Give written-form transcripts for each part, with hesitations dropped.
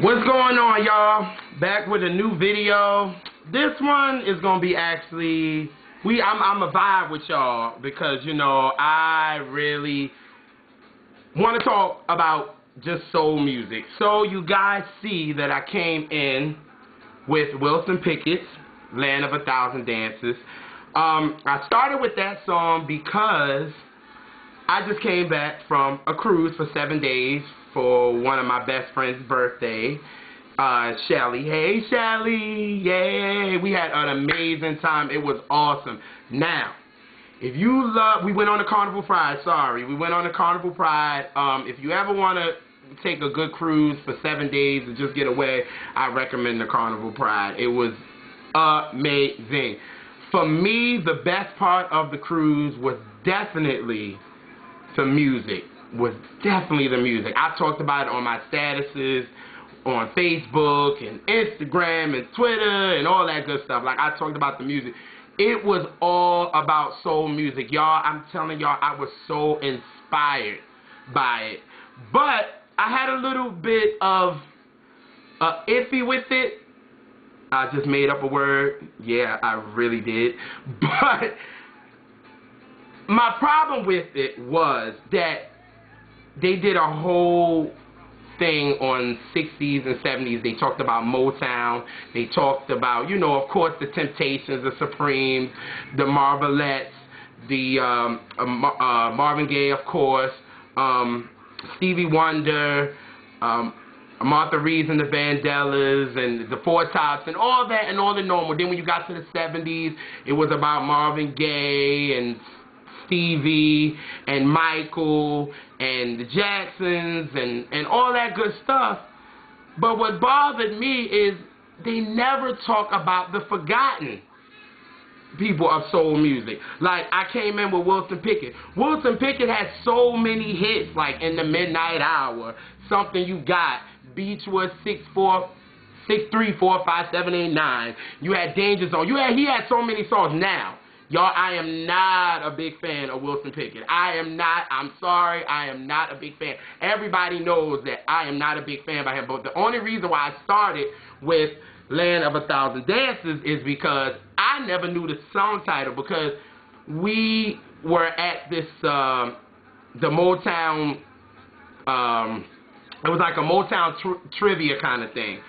What's going on, y'all? Back with a new video. This one is gonna be actually I'm a vibe with y'all because I really want to talk about just soul music. So you guys see that I came in with Wilson Pickett's "Land of a Thousand Dances." I started with that song because I just came back from a cruise for 7 days for one of my best friend's birthday, Shelly. Hey, Shelly. Yay. We had an amazing time. It was awesome. Now, if you love, we went on the Carnival Pride. Sorry. We went on the Carnival Pride. If you ever want to take a good cruise for 7 days and just get away, I recommend the Carnival Pride. It was amazing. For me, the best part of the cruise was definitely the music. I talked about it on my statuses on Facebook and Instagram and Twitter and all that good stuff. Like, I talked about the music. It was all about soul music. Y'all, I'm telling y'all, I was so inspired by it. But I had a little bit of iffy with it. I just made up a word. Yeah, I really did. But my problem with it was that they did a whole thing on 60s and 70s. They talked about Motown. They talked about, of course, the Temptations, the Supremes, the Marvelettes, the Marvin Gaye, of course, Stevie Wonder, Martha Reeves and the Vandellas, and the Four Tops, and all that, and all the normal. Then when you got to the 70s, it was about Marvin Gaye and Stevie and Michael and the Jacksons and all that good stuff. But what bothered me is they never talk about the forgotten people of soul music. Like, I came in with Wilson Pickett. Wilson Pickett had so many hits, like In the Midnight Hour, Something You Got, Beechwood 6'4", 6'3", 4, 5, 7, 8, 9. You had Danger Zone. He had so many songs. Now, y'all, I am not a big fan of Wilson Pickett. I'm sorry, I am not a big fan. Everybody knows that I am not a big fan by him. But the only reason why I started with Land of a Thousand Dances is because I never knew the song title, because we were at this, the Motown, it was like a Motown trivia kind of thing.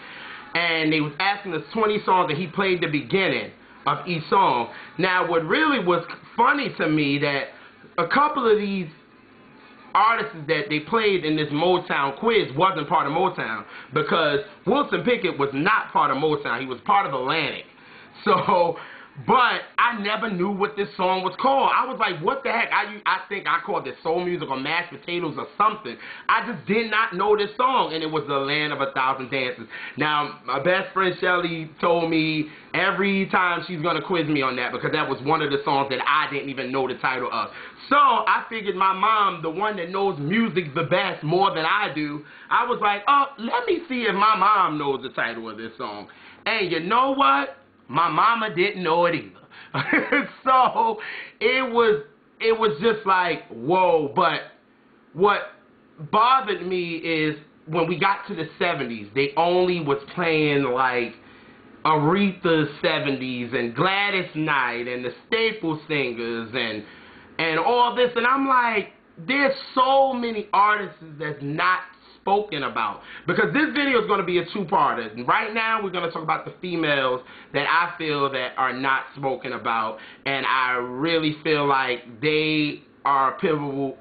And they was asking us 20 songs, and he played the beginning of each song. Now, what really was funny to me, that a couple of these artists that they played in this Motown quiz wasn't part of Motown, because Wilson Pickett was not part of Motown. He was part of Atlantic. So, but I never knew what this song was called. I was like, what the heck? I think I called it soul music or mashed potatoes or something. I just did not know this song, and it was The Land of a Thousand Dances. Now, my best friend Shelly told me every time she's going to quiz me on that, because that was one of the songs that I didn't even know the title of. So I figured my mom, the one that knows music the best, more than I do, I was like, oh, let me see if my mom knows the title of this song. And you know what? My mama didn't know it either. So it was just like, whoa. But what bothered me is when we got to the 70s, they only was playing like Aretha's 70s and Gladys Knight and the Staple Singers and all this. And I'm like, there's so many artists that's not spoken about, because this video is going to be a two-parter. Right now, we're going to talk about the females that I feel that are not spoken about, and I really feel like they are pivotal.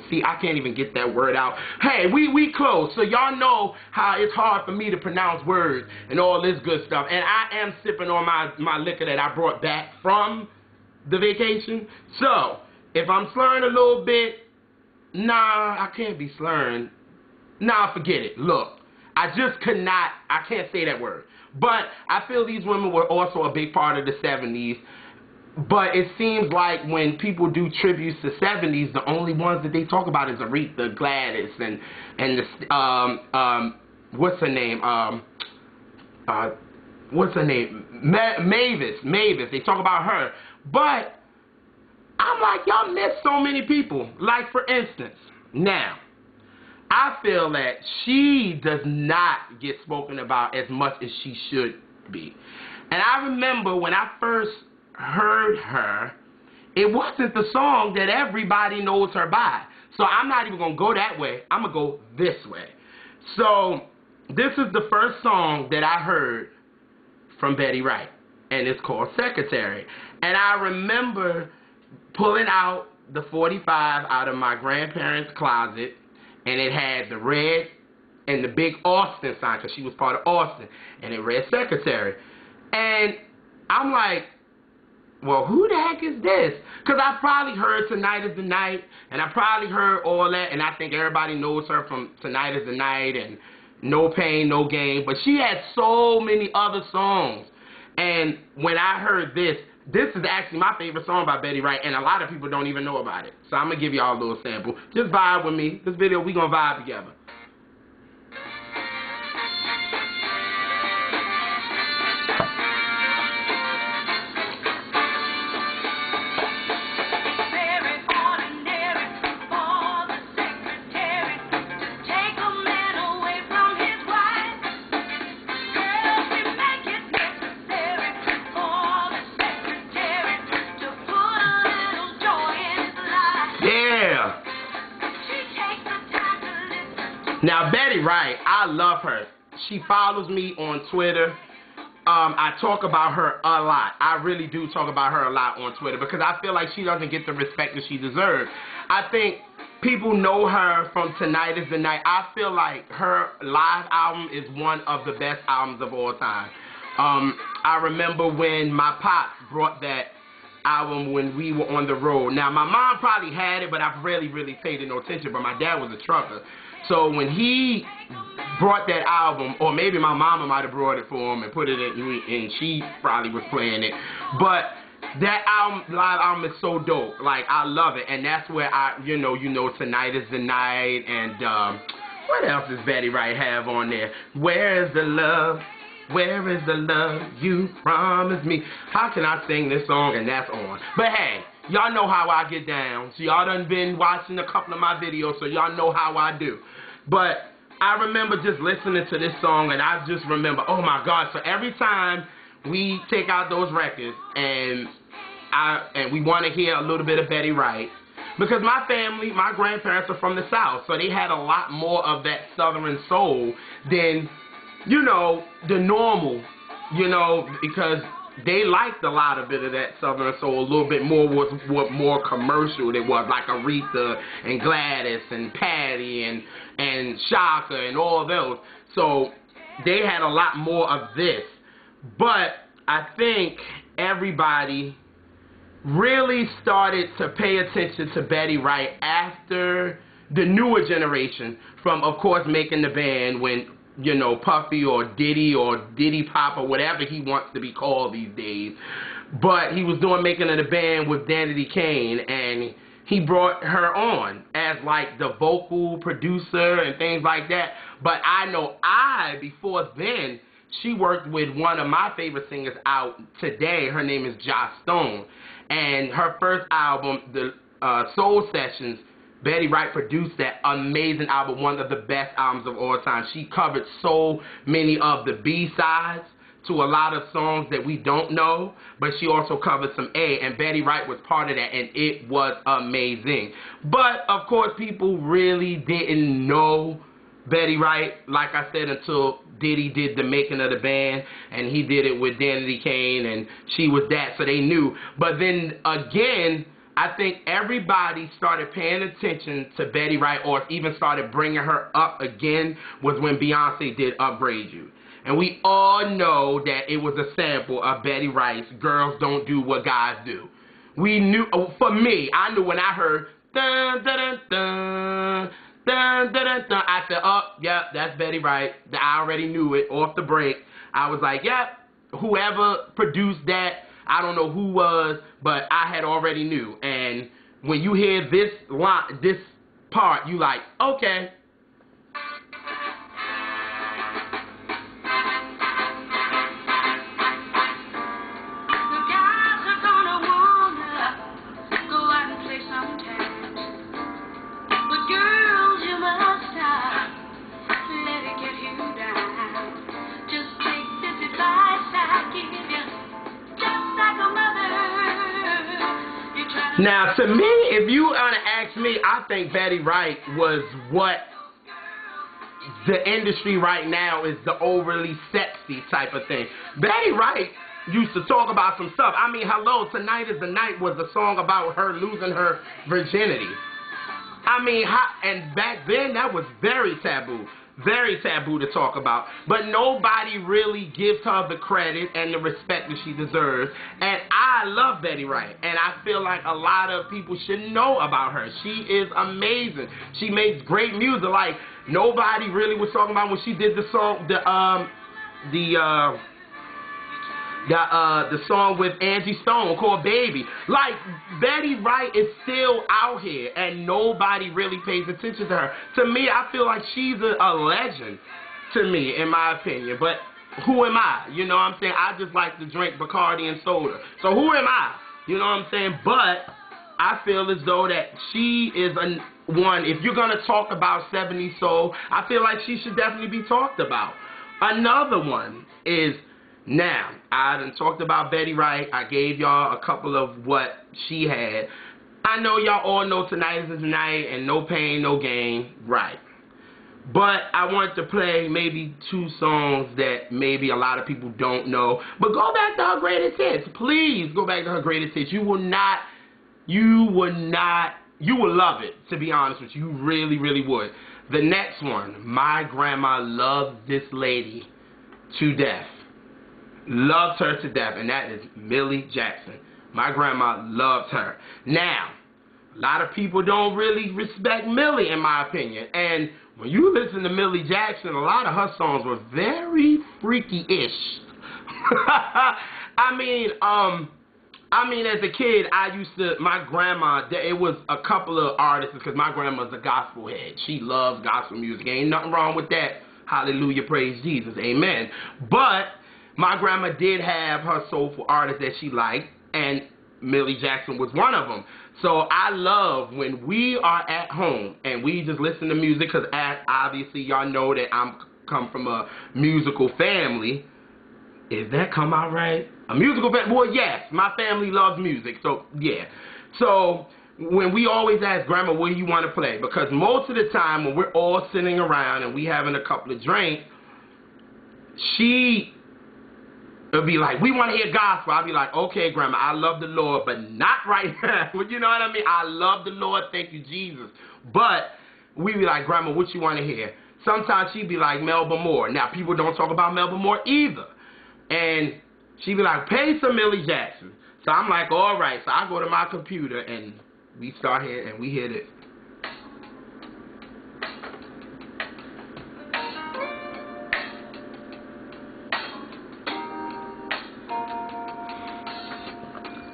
See, I can't even get that word out. Hey, we close, so y'all know how it's hard for me to pronounce words and all this good stuff. And I am sipping on my liquor that I brought back from the vacation. So if I'm slurring a little bit, nah, I can't be slurring. Nah, forget it. Look, I can't say that word. But I feel these women were also a big part of the 70s. But it seems like when people do tributes to 70s, the only ones that they talk about is Aretha, Gladys, and the, what's her name? Mavis. They talk about her. But I'm like, y'all miss so many people. Like, for instance, now, I feel that she does not get spoken about as much as she should be. And I remember when I first heard her, it wasn't the song that everybody knows her by. So I'm not even going to go that way. I'm going to go this way. So this is the first song that I heard from Betty Wright, and it's called Secretary. And I remember pulling out the 45 out of my grandparents' closet, and it had the red and the big Austin sign, because she was part of Austin, and it read Secretary. And I'm like, well, who the heck is this? Because I probably heard Tonight is the Night, and I probably heard all that, and I think everybody knows her from Tonight is the Night and No Pain, No Gain. But she had so many other songs. And when I heard this is actually my favorite song by Betty Wright, and a lot of people don't even know about it. So I'm going to give y'all a little sample. Just vibe with me. This video, we going to vibe together. Now, Betty Wright, I love her. She follows me on Twitter. I talk about her a lot. I really do talk about her a lot on Twitter because I feel like she doesn't get the respect that she deserves. I think people know her from Tonight is the Night. I feel like her live album is one of the best albums of all time. I remember when my pops brought that album when we were on the road. Now, my mom probably had it, but I really paid no attention. But my dad was a trucker. So when he brought that album, or maybe my mama might have brought it for him and put it in, and she probably was playing it. But that album, live album is so dope. Like, I love it. And that's where you know, Tonight is the Night. And what else does Betty Wright have on there? Where is the love? Where is the love you promised me? How can I sing this song and that's on? But hey, y'all know how I get down. So y'all done been watching a couple of my videos, so y'all know how I do. But I remember just listening to this song, and I just remember, oh my God. So every time we take out those records and we want to hear a little bit of Betty Wright, because my family, my grandparents are from the South, so they had a lot more of that Southern soul than, you know, the normal, you know, because they liked a lot of bit of that Southern soul. A little bit more was what more commercial it was, like Aretha and Gladys and Patty and Shaka and all those. So they had a lot more of this. But I think everybody really started to pay attention to Betty Wright after the newer generation, from, of course, Making the Band, when, you know, Puffy or Diddy Pop or whatever he wants to be called these days. But he was doing Making of the Band with Danity Kane, and he brought her on as like the vocal producer and things like that. But I know before then, she worked with one of my favorite singers out today. Her name is Joss Stone. And her first album, the Soul Sessions, Betty Wright produced that amazing album, one of the best albums of all time. She covered so many of the B-sides to a lot of songs that we don't know, but she also covered some A, and Betty Wright was part of that, and it was amazing. But, of course, people really didn't know Betty Wright, like I said, until Diddy did the Making of the Band, and he did it with Danity Kane, and she was that, so they knew. But then, again, I think everybody started paying attention to Betty Wright, or even started bringing her up again, was when Beyonce did Upgrade You. And we all know that it was a sample of Betty Wright's Girls Don't Do What Guys Do. We knew, for me, I knew when I heard dun dun dun dun dun dun dun dun, I said, oh, yep, that's Betty Wright. I already knew it off the break. I was like, yep, whoever produced that, I don't know who was, but I had already knew. And when you hear this line, this part, you like, okay. But girls, you must have Now, to me, if you want to ask me, I think Betty Wright was what the industry right now is, the overly sexy type of thing. Betty Wright used to talk about some stuff. I mean, hello, Tonight is the Night was a song about her losing her virginity. I mean, and back then that was very taboo to talk about. But nobody really gives her the credit and the respect that she deserves. And I love Betty Wright, and I feel like a lot of people should know about her. She is amazing. She makes great music. Like, nobody really was talking about when she did the song, the song with Angie Stone called Baby. Like, Betty Wright is still out here and nobody really pays attention to her. To me, I feel like she's a legend, to me, in my opinion. But who am I? You know what I'm saying? I just like to drink Bacardi and soda. So who am I? You know what I'm saying? But I feel as though that she is one, if you're going to talk about 70s soul, I feel like she should definitely be talked about. Another one is, now, I done talked about Betty Wright. I gave y'all a couple of what she had. I know y'all all know Tonight is the Night and No Pain, No Gain, right. But I wanted to play maybe 2 songs that maybe a lot of people don't know. But go back to her greatest hits. Please go back to her greatest hits. You will love it, to be honest with you. You really, really would. The next one, my grandma loved this lady to death. Loved her to death, and that is Millie Jackson. My grandma loved her. Now, a lot of people don't really respect Millie, in my opinion. And when you listen to Millie Jackson, a lot of her songs were very freaky-ish. I mean, as a kid, my grandma, it was a couple of artists, because my grandma's a gospel head. She loves gospel music. Ain't nothing wrong with that. Hallelujah, praise Jesus, amen. But my grandma did have her soulful artists that she liked, and Millie Jackson was one of them. So I love when we are at home and we just listen to music, because obviously y'all know that I'm come from a musical family. Is that come out right? A musical family? Well, yes, my family loves music, so yeah. So when we always ask Grandma, what do you want to play? Because most of the time when we're all sitting around and we having a couple of drinks, it'll be like, we want to hear gospel. I'll be like, okay, Grandma, I love the Lord, but not right now. You know what I mean? I love the Lord, thank you, Jesus. But we be like, Grandma, what you want to hear? Sometimes she'd be like, Melba Moore. Now, people don't talk about Melba Moore either. And she'd be like, play some Millie Jackson. So I'm like, all right. So I go to my computer, and we start here, and we hear this.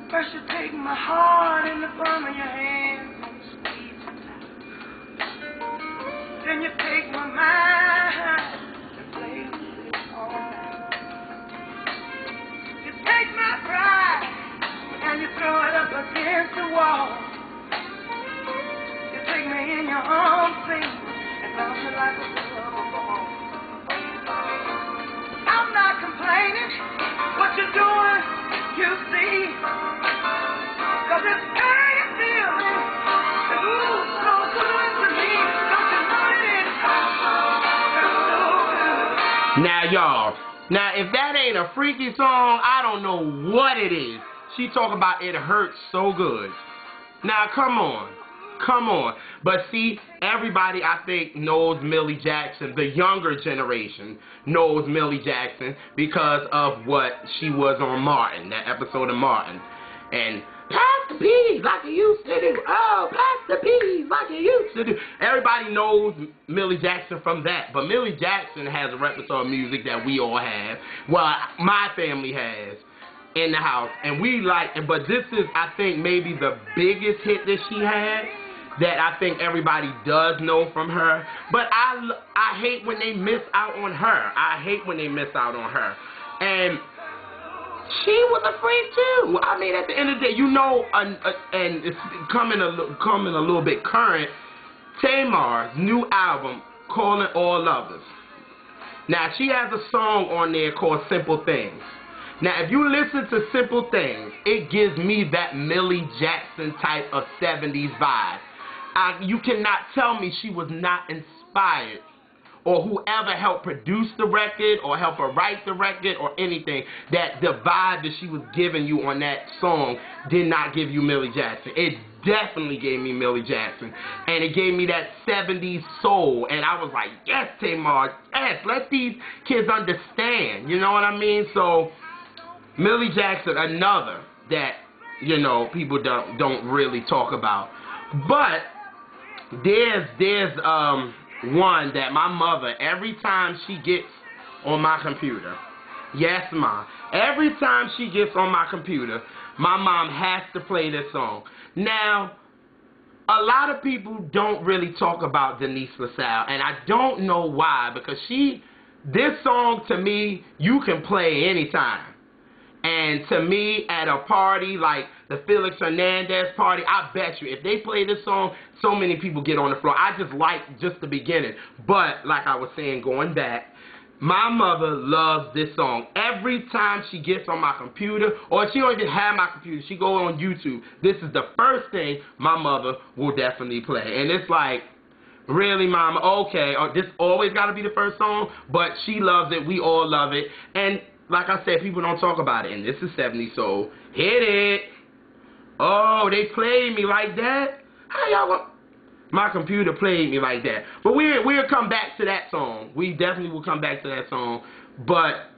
First you take my heart in the palm of your hand and squeeze it tight. Then you take my mind and play with it all night. You take my pride and you throw it up against the wall. You take me in your arms, baby, and bounce it like a rubber ball. I'm not complaining. What you're doing, you see. Cause it's how you feel. And ooh, so good to me. Don't you know it? So good. Now, y'all, if that ain't a freaky song, I don't know what it is. She talk about it hurts so good. Now, come on. Come on. But see, everybody, I think, knows Millie Jackson. The younger generation knows Millie Jackson because of what she was on Martin, that episode of Martin. And pass the peas like you used to do. Oh, pass the peas like you used to do. Everybody knows Millie Jackson from that. But Millie Jackson has a repertoire of music that we all have. Well, my family has in the house. And we like it. But this is, I think, maybe the biggest hit that she had, that I think everybody does know from her. But I hate when they miss out on her. I hate when they miss out on her. And she was a freak too. I mean, at the end of the day, you know, and it's coming a little bit current, Tamar's new album, Calling All Lovers. Now, she has a song on there called Simple Things. Now, if you listen to Simple Things, it gives me that Millie Jackson type of 70s vibe. You cannot tell me she was not inspired, or whoever helped produce the record or help her write the record or anything, that the vibe that she was giving you on that song did not give you Millie Jackson. It definitely gave me Millie Jackson. And it gave me that 70s soul. And I was like, yes, Tamar, yes, let these kids understand. You know what I mean? So, Millie Jackson, another that, you know, people don't really talk about. But there's one that my mother, every time she gets on my computer, yes, Ma, every time she gets on my computer, my mom has to play this song. Now, a lot of people don't really talk about Denise LaSalle, and I don't know why, because this song, to me, you can play anytime. And to me, at a party like the Felix Hernandez party, I bet you, if they play this song, so many people get on the floor. I just like just the beginning. But, like I was saying, going back, my mother loves this song. Every time she gets on my computer, or if she don't even have my computer, she go on YouTube, this is the first thing my mother will definitely play. And it's like, really, Mama? Okay, this always got to be the first song, but she loves it. We all love it. And like I said, people don't talk about it, and this is 70s soul. Hit it. Oh, they played me like that? How y'all gonna... My computer played me like that. But we'll come back to that song. We definitely will come back to that song. But,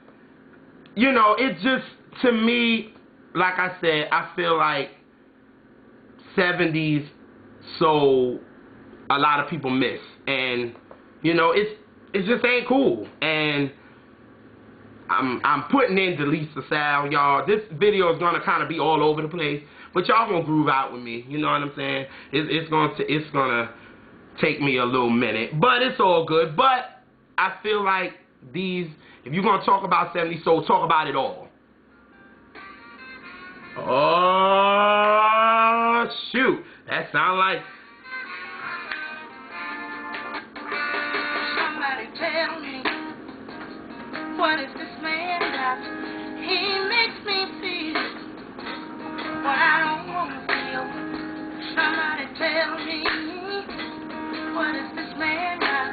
you know, it just, to me, like I said, I feel like 70s soul, a lot of people miss. And, you know, it just ain't cool. And I'm putting in Denise LaSalle, y'all. This video is gonna kind of be all over the place, but y'all gonna groove out with me. You know what I'm saying? It's gonna take me a little minute, but it's all good. But I feel like if you're gonna talk about 70s soul, talk about it all. Oh shoot, that sound like. Somebody tell me, what is this man got? He makes me feel what I don't want to feel. Somebody tell me, what is this man got?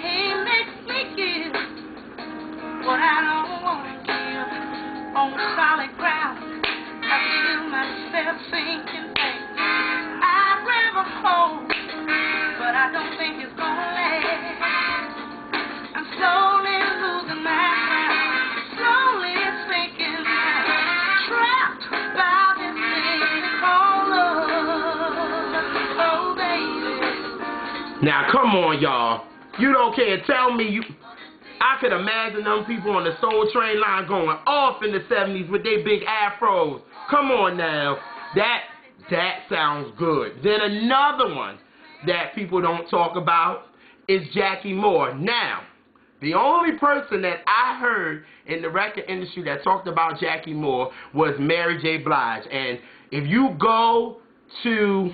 He makes me give what I don't want to give. On solid ground, I feel myself sinking back. I'd rather hold, but I don't think it's gonna last. I'm slowly losing my mind, slowly sinking, trapped by this thing called love. Oh, baby. Now, come on, y'all. You don't care. Tell me I could imagine them people on the Soul Train line going off in the 70s with their big afros. Come on now. That sounds good. Then another one that people don't talk about is Jackie Moore. Now, the only person that I heard in the record industry that talked about Jackie Moore was Mary J. Blige. And if you go to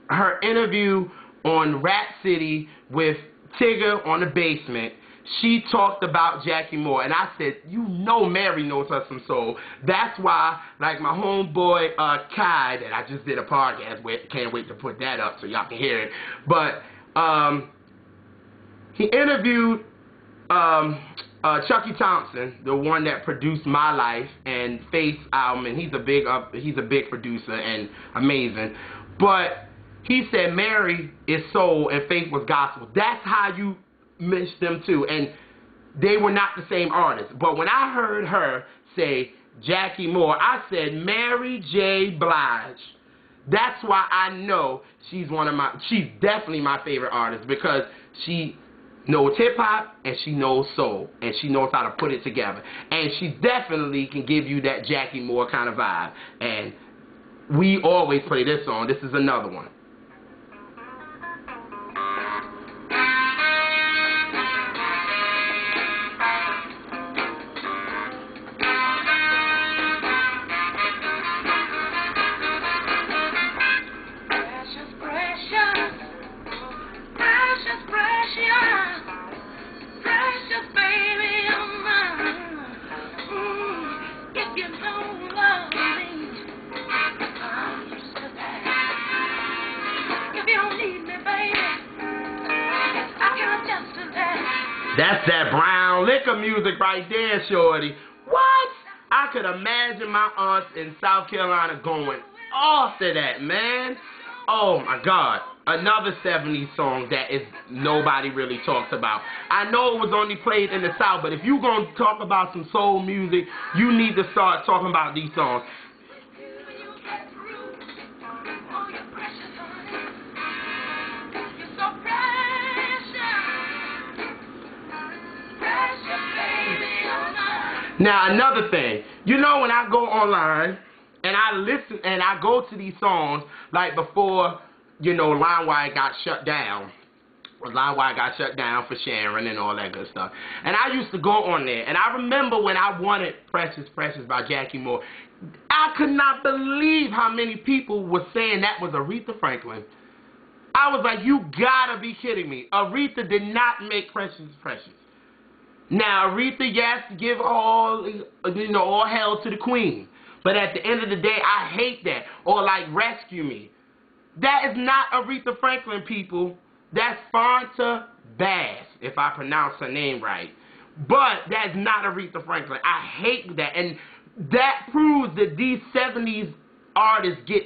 her interview on Rap City with Tigger on the Basement, she talked about Jackie Moore. And I said, you know Mary knows her some soul. That's why, like my homeboy Kai, that I just did a podcast with, can't wait to put that up so y'all can hear it. But he interviewed Chucky Thompson, the one that produced My Life and Faith's album, and he's a big producer and amazing. But he said Mary is soul and Faith was gospel. That's how you mix them two, and they were not the same artist. But when I heard her say Jackie Moore, I said Mary J. Blige. That's why I know she's definitely my favorite artist, because she knows hip-hop, and she knows soul, and she knows how to put it together. And she definitely can give you that Jackie Moore kind of vibe. And we always play this song. This is another one. That's that brown liquor music right there, shorty. What? I could imagine my aunts in South Carolina going off to that, man. Oh my God. Another 70s song that is nobody really talks about. I know it was only played in the South, but if you're going to talk about some soul music, you need to start talking about these songs. Now, another thing, you know, when I go online and I listen and I go to these songs, like before, you know, LimeWire got shut down. LimeWire got shut down for sharing and all that good stuff. And I used to go on there, and I remember when I wanted Precious, Precious by Jackie Moore, I could not believe how many people were saying that was Aretha Franklin. I was like, you gotta be kidding me. Aretha did not make Precious, Precious. Now, Aretha, yes, give all, you know, all hell to the queen. But at the end of the day, I hate that. Or like Rescue Me. That is not Aretha Franklin, people. That's Fonta Bass, if I pronounce her name right. But that's not Aretha Franklin. I hate that. And that proves that these 70s artists get,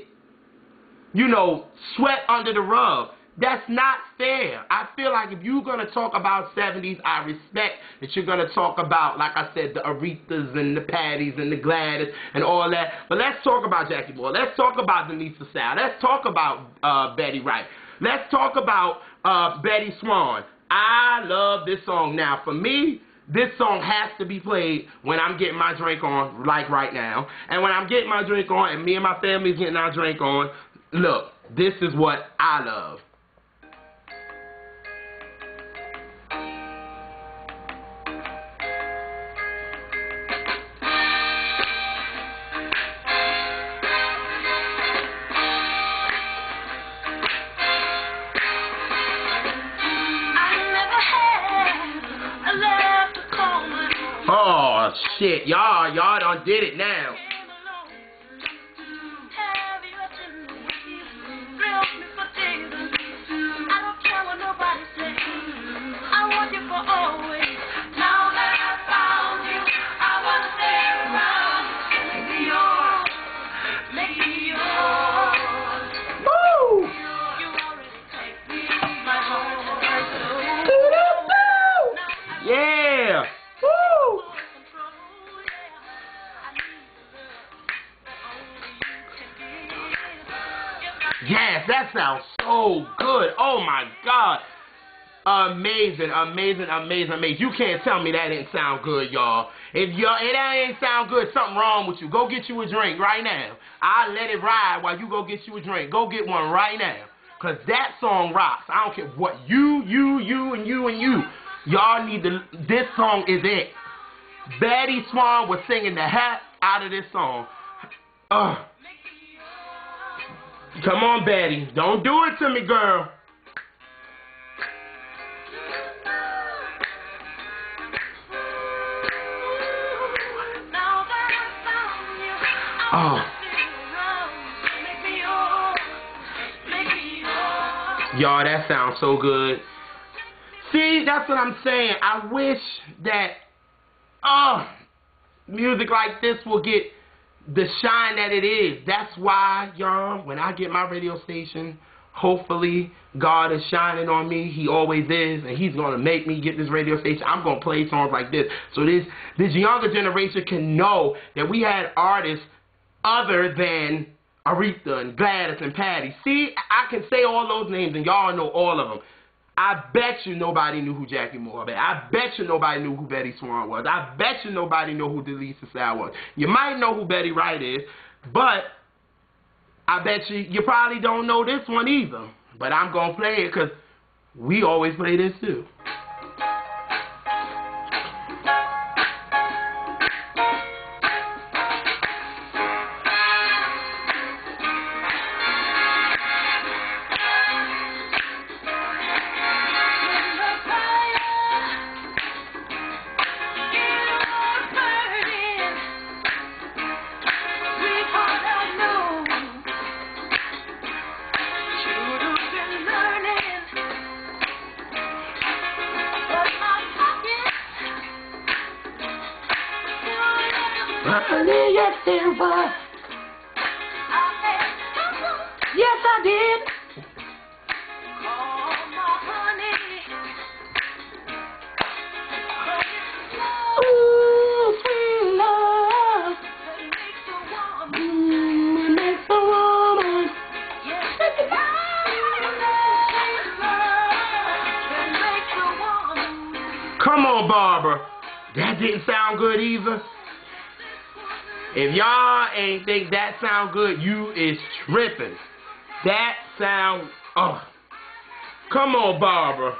you know, swept under the rug. That's not fair. I feel like if you're going to talk about 70s, I respect that you're going to talk about, like I said, the Arethas and the Patties and the Gladys and all that. But let's talk about Jackie Moore. Let's talk about Denise LaSalle. Let's talk about Betty Wright. Let's talk about Betty Swan. I love this song. Now, for me, this song has to be played when I'm getting my drink on, like right now. And when I'm getting my drink on and me and my family's getting our drink on, look, this is what I love. Oh, shit. Y'all done did it now. Woo! Yeah! Woo! Yes, that sounds so good. Oh my God. Amazing, amazing, amazing, amazing. You can't tell me that didn't sound good, y'all. If that ain't sound good, something wrong with you. Go get you a drink right now. I'll let it ride while you go get you a drink. Go get one right now. Because that song rocks. I don't care what you, and you. Y'all need to, this song is it. Betty Swan was singing the heck out of this song. Come on, Betty. Don't do it to me, girl. Oh. Y'all, that sounds so good. See, that's what I'm saying. I wish that music like this will get the shine that it is. That's why, y'all, when I get my radio station, hopefully God is shining on me. He always is, and he's going to make me get this radio station. I'm going to play songs like this so this younger generation can know that we had artists other than Aretha and Gladys and Patty. See, I can say all those names, and y'all know all of them. I bet you nobody knew who Jackie Moore was. I bet you nobody knew who Betty Swan was. I bet you nobody knew who Denise LaSalle was. You might know who Betty Wright is, but I bet you probably don't know this one either. But I'm going to play it because we always play this too. there was. Yes, I did. Ooh, sweet love. It makes a woman. Come on, Barbara. That didn't sound good either. If y'all ain't think that sound good, you is tripping. That sound, oh. Come on, Barbara.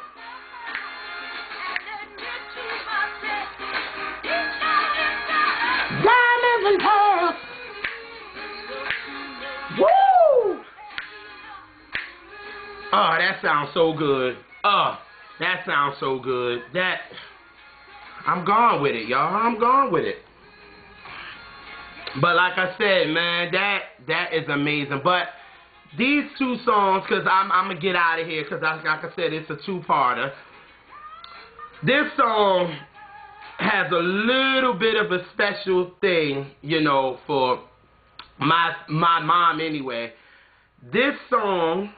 Diamonds and pearls. Woo! Oh, that sounds so good. Oh, that sounds so good. I'm gone with it, y'all. I'm gone with it. But like I said, man, that is amazing. But these two songs, because I'm going to get out of here, because like I said, it's a two-parter. This song has a little bit of a special thing, you know, for my mom anyway. This song,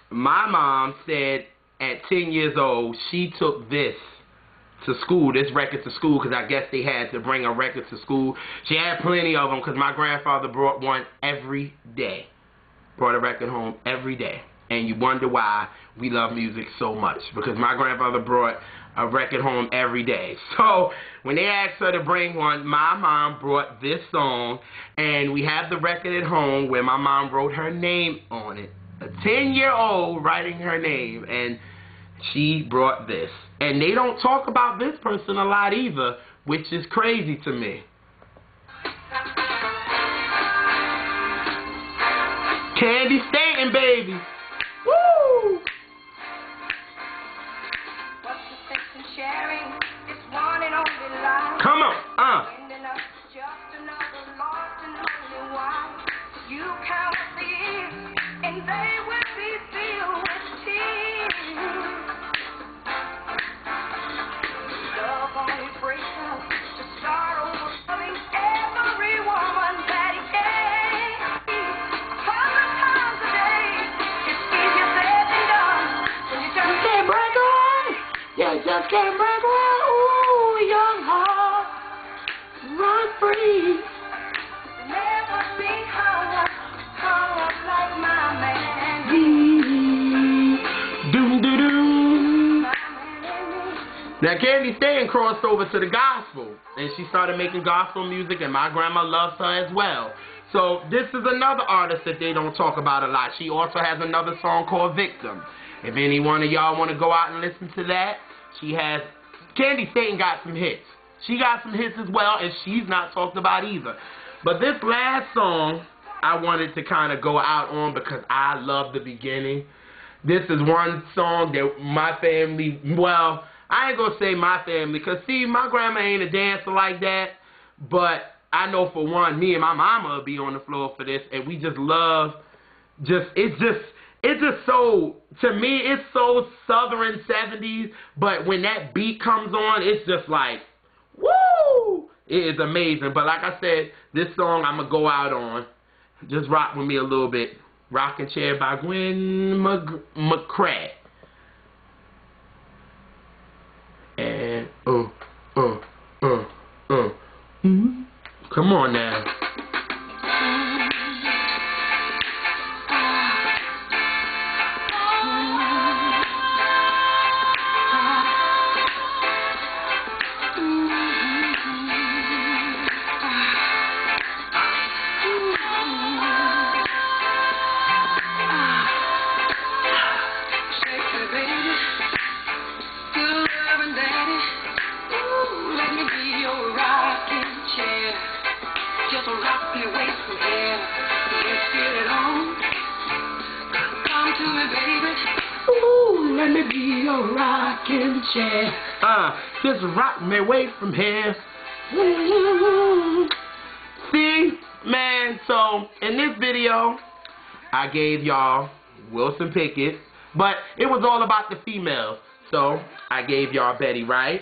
my mom said at 10 years old, she took this to school, this record to school, because I guess they had to bring a record to school. She had plenty of them, because my grandfather brought one every day. Brought a record home every day. And you wonder why we love music so much, because my grandfather brought a record home every day. So when they asked her to bring one, my mom brought this song, and we have the record at home where my mom wrote her name on it. A 10-year-old writing her name, and she brought this. And they don't talk about this person a lot either, which is crazy to me. Candy Stanton, baby. Woo! What's the sense in sharing this one and only life? Come on, Ending up just another lost and lonely wife. You count the years, and they will be filled with tears. Love only breaks up to start over, loving every woman that he can. 100 times a day, it's easier said than done. When you just can't break away. You just can't break away. Ooh, young heart, run free. never be hung up like my man. Doom, doo, doom. My man and me. Now, Candy Stanton crossed over to the gospel, and she started making gospel music, and my grandma loves her as well. So this is another artist that they don't talk about a lot. She also has another song called Victim. If any one of y'all want to go out and listen to that, she has... Candy Stanton got some hits. She got some hits as well, and she's not talked about either. But this last song, I wanted to kind of go out on because I love the beginning. This is one song that my family, well, I ain't going to say my family, because, see, my grandma ain't a dancer like that. But I know for one, me and my mama will be on the floor for this, and we just love, it's just so, to me, it's so Southern 70s, but when that beat comes on, it's just like, woo! It is amazing. But like I said, this song I'm going to go out on. Just rock with me a little bit. Rockin' Chair by Gwen McCrae. And, come on now. Let me be your rocking chair. Just rock me away from here. See, man, so in this video, I gave y'all Wilson Pickett, but it was all about the females. So I gave y'all Betty Wright.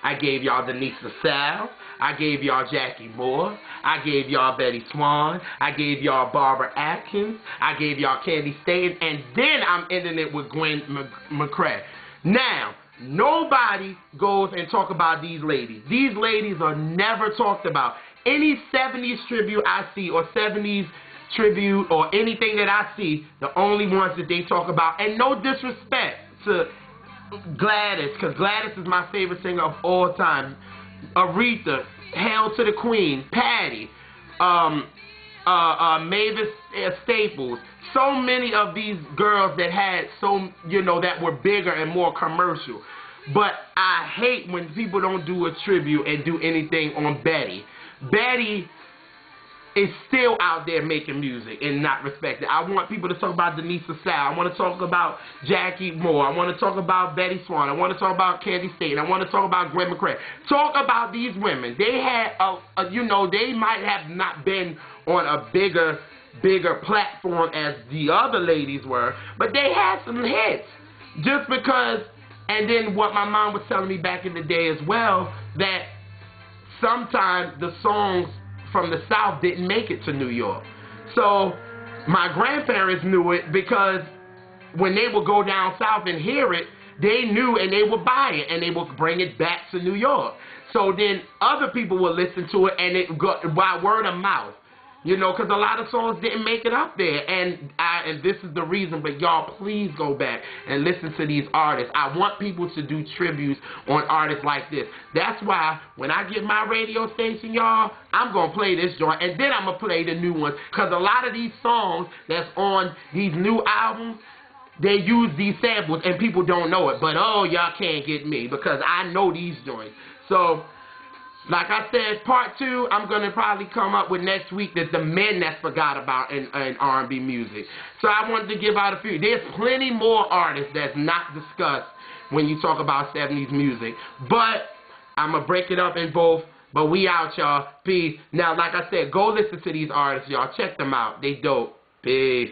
I gave y'all Denise LaSalle. I gave y'all Jackie Moore. I gave y'all Betty Swan. I gave y'all Barbara Atkins. I gave y'all Candy Staten. And then I'm ending it with Gwen McCrae. Now, nobody goes and talk about these ladies. These ladies are never talked about. Any 70s tribute I see, or 70s tribute, or anything that I see, the only ones that they talk about, and no disrespect to Gladys, because Gladys is my favorite singer of all time, Aretha, Hail to the Queen, Patty, Mavis Staples, so many of these girls that had that were bigger and more commercial. But I hate when people don't do a tribute and do anything on Betty. Betty is still out there making music and not respected. I want people to talk about Denise LaSalle. I want to talk about Jackie Moore. I want to talk about Betty Swan. I want to talk about Candy Staten. I want to talk about Gwen McCrae. Talk about these women. They had, they might have not been on a bigger platform as the other ladies were, but they had some hits. Just because, and then what my mom was telling me back in the day as well, that sometimes the songs from the South didn't make it to New York. So my grandparents knew it, because when they would go down south and hear it, they knew and they would buy it and they would bring it back to New York. So then other people would listen to it, and it got by word of mouth. Because a lot of songs didn't make it up there, and this is the reason. But y'all, please go back and listen to these artists. I want people to do tributes on artists like this. That's why when I get my radio station, y'all, I'm gonna play this joint, and then I'm gonna play the new ones. Because a lot of these songs that's on these new albums, they use these samples, and people don't know it. But oh, y'all can't get me, because I know these joints. So, like I said, part 2, I'm going to probably come up with next week, that the men that's forgot about in R&B music. So I wanted to give out a few. There's plenty more artists that's not discussed when you talk about 70s music. But I'm going to break it up in both. But we out, y'all. Peace. Now, like I said, go listen to these artists, y'all. Check them out. They dope. Peace.